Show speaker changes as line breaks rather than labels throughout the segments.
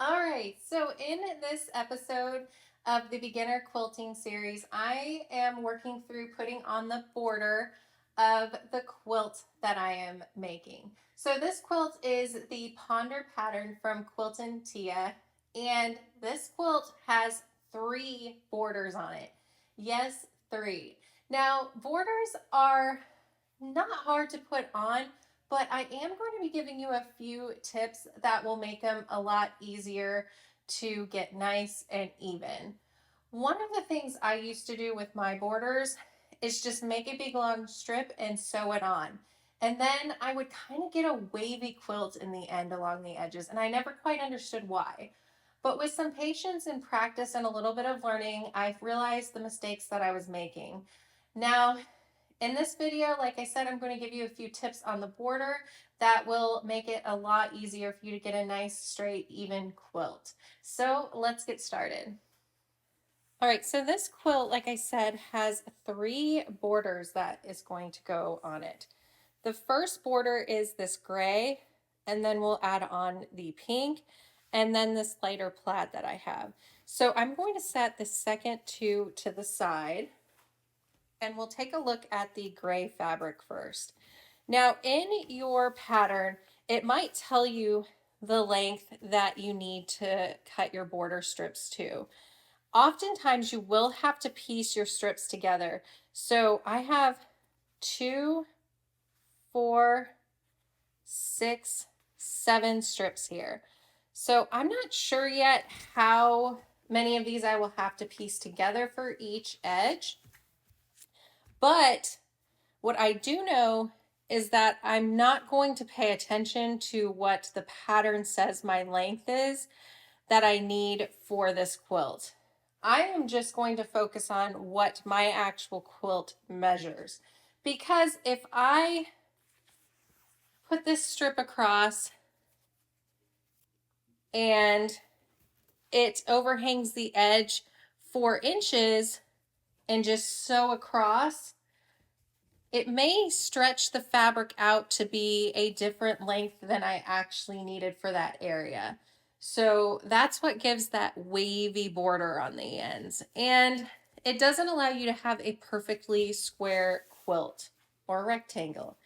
All right, so in this episode of the beginner quilting series, I am working through putting on the border of the quilt that I am making. So this quilt is the Ponder pattern from Quilt and Tia, and this quilt has 3 borders on it. Yes, 3. Now, borders are not hard to put on, but I am going to be giving you a few tips that will make them a lot easier to get nice and even. One of the things I used to do with my borders is just make a big long strip and sew it on. And then I would kind of get a wavy quilt in the end along the edges, and I never quite understood why. But with some patience and practice and a little bit of learning, I've realized the mistakes that I was making. Now, in this video, like I said, I'm going to give you a few tips on the border that will make it a lot easier for you to get a nice, straight, even quilt. So let's get started. All right, so this quilt, like I said, has 3 borders that is going to go on it. The first border is this gray, and then we'll add on the pink, and then this lighter plaid that I have. So I'm going to set the second 2 to the side, and we'll take a look at the gray fabric first. Now, in your pattern, it might tell you the length that you need to cut your border strips to. Oftentimes, you will have to piece your strips together. So I have 2, 4, 6, 7 strips here. So I'm not sure yet how many of these I will have to piece together for each edge. But what I do know is that I'm not going to pay attention to what the pattern says my length is that I need for this quilt. I am just going to focus on what my actual quilt measures. Because if I put this strip across and it overhangs the edge 4 inches and just sew across, it may stretch the fabric out to be a different length than I actually needed for that area. So that's what gives that wavy border on the ends. And it doesn't allow you to have a perfectly square quilt or rectangle.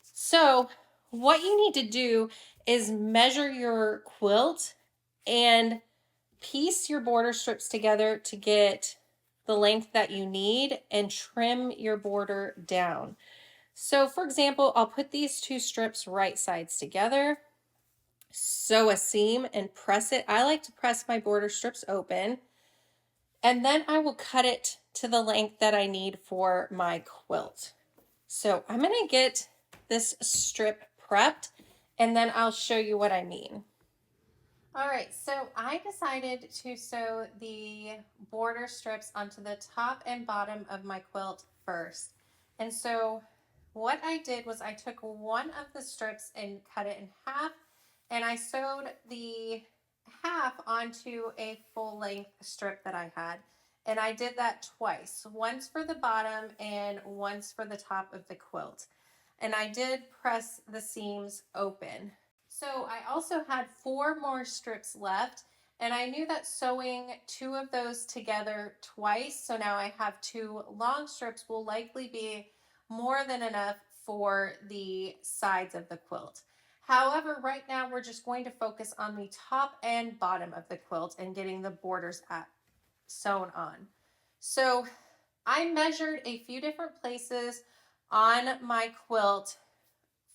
So what you need to do is measure your quilt and piece your border strips together to get the length that you need and trim your border down. So for example, I'll put these 2 strips right sides together, sew a seam and press it. I like to press my border strips open, and then I will cut it to the length that I need for my quilt. So I'm going to get this strip prepped, and then I'll show you what I mean. All right, so I decided to sew the border strips onto the top and bottom of my quilt first. And so what I did was I took one of the strips and cut it in half, and I sewed the half onto a full length strip that I had. And I did that twice, once for the bottom and once for the top of the quilt. And I did press the seams open. So I also had 4 more strips left, and I knew that sewing 2 of those together twice, so now I have 2 long strips, will likely be more than enough for the sides of the quilt. However, right now we're just going to focus on the top and bottom of the quilt and getting the borders sewn on. So I measured a few different places on my quilt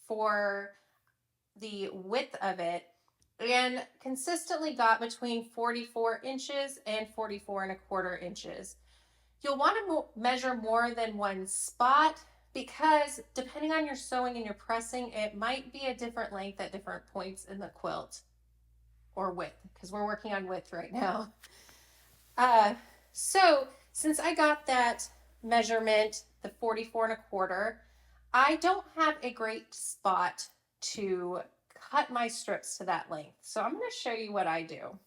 for the width of it and consistently got between 44 inches and 44 1/4 inches. You'll want to measure more than one spot because depending on your sewing and your pressing, it might be a different length at different points in the quilt or width, because we're working on width right now. So since I got that measurement, the 44 1/4, I don't have a great spot to cut my strips to that length. So I'm going to show you what I do.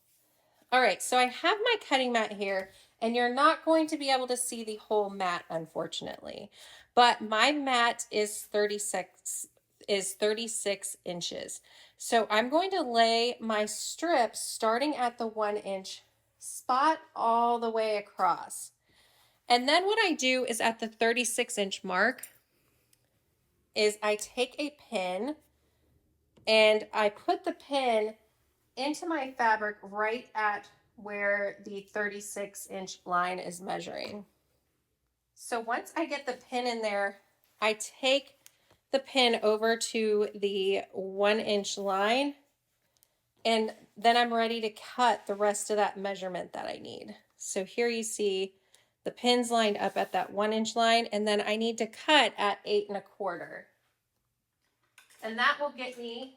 All right, so I have my cutting mat here, and you're not going to be able to see the whole mat, unfortunately. But my mat is is 36 inches. So I'm going to lay my strips starting at the 1-inch spot all the way across. And then what I do is at the 36-inch mark is I take a pin and I put the pin into my fabric right at where the 36-inch line is measuring. So once I get the pin in there, I take the pin over to the 1-inch line, and then I'm ready to cut the rest of that measurement that I need. So here you see the pins lined up at that 1-inch line, and then I need to cut at 8 1/4. And that will get me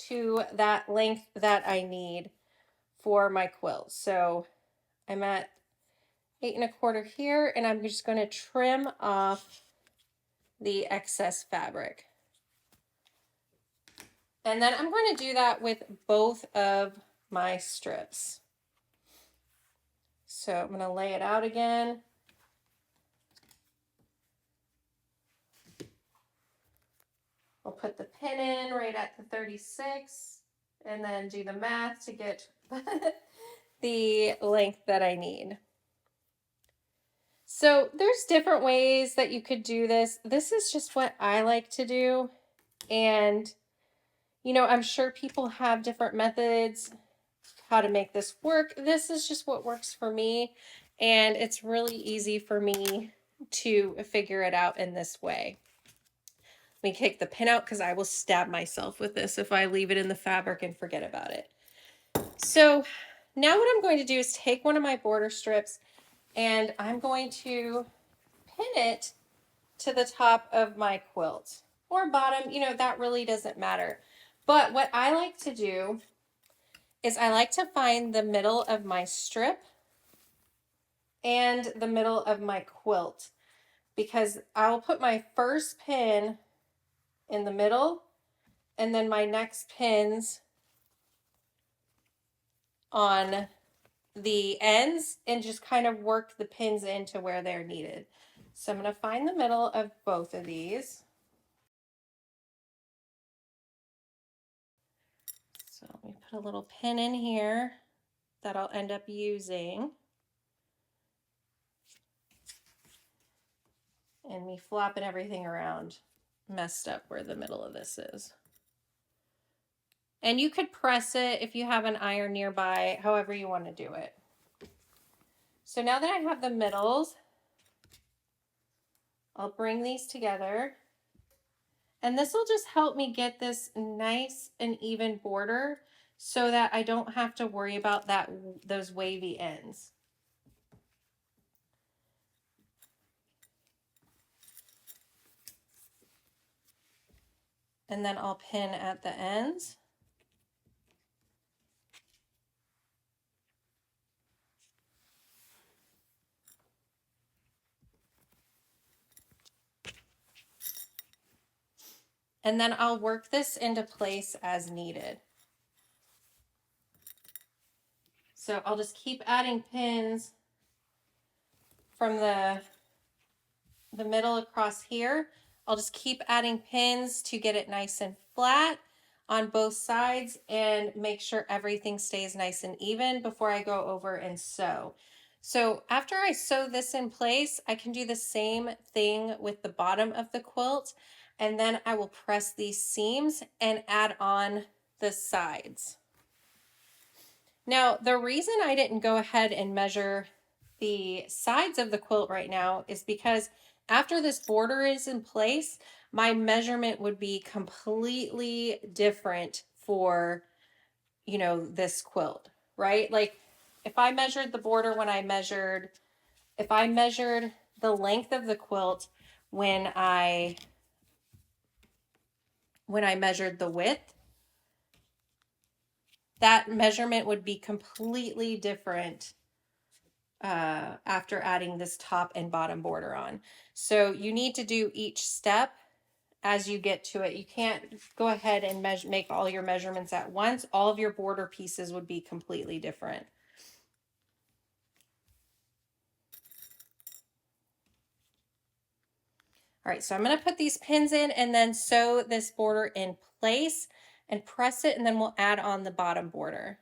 to that length that I need for my quilt. So I'm at 8 1/4 here, and I'm just going to trim off the excess fabric. And then I'm going to do that with both of my strips. So I'm going to lay it out again. I'll put the pin in right at the 36 and then do the math to get the length that I need. So there's different ways that you could do this. This is just what I like to do. And, you know, I'm sure people have different methods how to make this work. This is just what works for me. And it's really easy for me to figure it out in this way. Let me take the pin out because I will stab myself with this if I leave it in the fabric and forget about it. So now what I'm going to do is take one of my border strips and I'm going to pin it to the top of my quilt or bottom, you know, that really doesn't matter. But what I like to do is I like to find the middle of my strip and the middle of my quilt, because I will put my first pin in the middle and then my next pins on the ends and just kind of work the pins into where they're needed. So I'm going to find the middle of both of these. So let me put a little pin in here that I'll end up using. And me flopping everything around messed up where the middle of this is. And you could press it if you have an iron nearby, however you want to do it. So now that I have the middles, I'll bring these together. And this will just help me get this nice and even border so that I don't have to worry about those wavy ends. And then I'll pin at the ends. And then I'll work this into place as needed. So I'll just keep adding pins from the middle across here. I'll just keep adding pins to get it nice and flat on both sides and make sure everything stays nice and even before I go over and sew. So after I sew this in place, I can do the same thing with the bottom of the quilt, and then I will press these seams and add on the sides. Now, the reason I didn't go ahead and measure the sides of the quilt right now is because after this border is in place, my measurement would be completely different for, you know, this quilt, right? Like if I measured the border if I measured the length of the quilt when I measured the width, that measurement would be completely different after adding this top and bottom border on. So you need to do each step as you get to it. You can't go ahead and make all your measurements at once. All of your border pieces would be completely different. All right, so I'm going to put these pins in and then sew this border in place and press it, and then we'll add on the bottom border.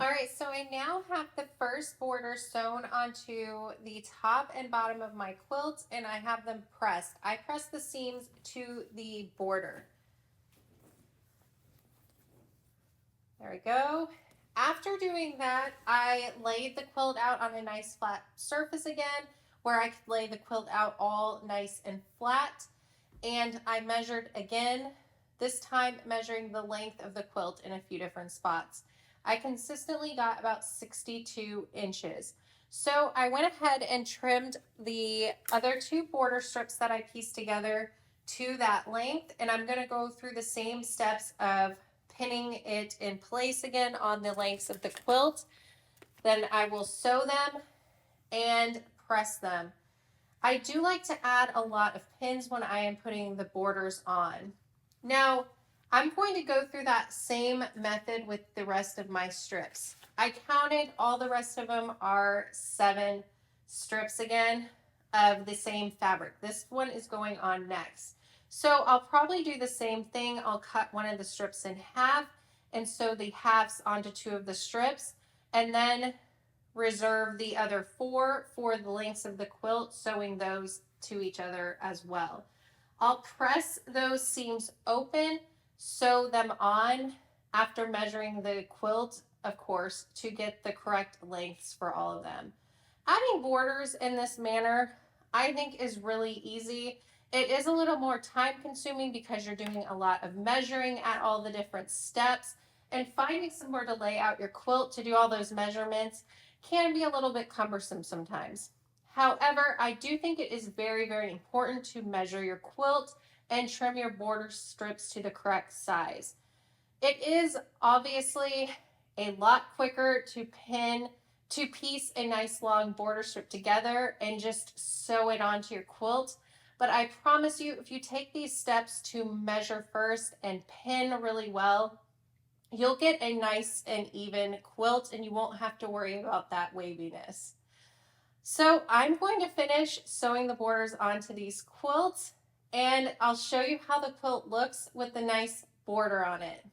All right, so I now have the first border sewn onto the top and bottom of my quilt, and I have them pressed. I press the seams to the border. There we go. After doing that, I laid the quilt out on a nice flat surface again, where I could lay the quilt out all nice and flat. And I measured again, this time measuring the length of the quilt in a few different spots. I consistently got about 62 inches. So I went ahead and trimmed the other two border strips that I pieced together to that length, and I'm going to go through the same steps of pinning it in place again on the lengths of the quilt. Then I will sew them and press them. I do like to add a lot of pins when I am putting the borders on. Now, I'm going to go through that same method with the rest of my strips. I counted, all the rest of them are 7 strips again of the same fabric. This one is going on next. So I'll probably do the same thing. I'll cut one of the strips in half and sew the halves onto 2 of the strips, and then reserve the other 4 for the lengths of the quilt, sewing those to each other as well. I'll press those seams open, sew them on after measuring the quilt, of course, to get the correct lengths for all of them. Adding borders in this manner, I think, is really easy. It is a little more time consuming because you're doing a lot of measuring at all the different steps, and finding somewhere to lay out your quilt to do all those measurements can be a little bit cumbersome sometimes. However, I do think it is very, very important to measure your quilt and trim your border strips to the correct size. It is obviously a lot quicker to piece a nice long border strip together and just sew it onto your quilt. But I promise you, if you take these steps to measure first and pin really well, you'll get a nice and even quilt and you won't have to worry about that waviness. So I'm going to finish sewing the borders onto these quilts, and I'll show you how the quilt looks with the nice border on it.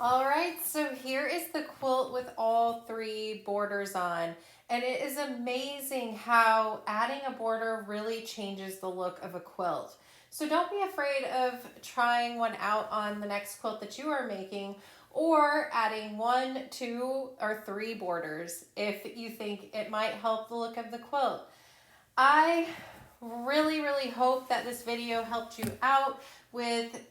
All right, so here is the quilt with all 3 borders on, and it is amazing how adding a border really changes the look of a quilt. So don't be afraid of trying one out on the next quilt that you are making, or adding 1, 2, or 3 borders if you think it might help the look of the quilt. I really, really hope that this video helped you out with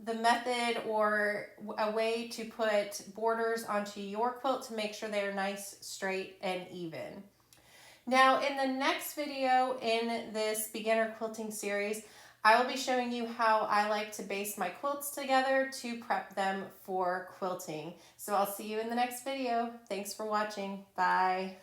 the method or a way to put borders onto your quilt to make sure they're nice, straight, and even. Now, in the next video in this beginner quilting series, I will be showing you how I like to base my quilts together to prep them for quilting. So I'll see you in the next video. Thanks for watching. Bye.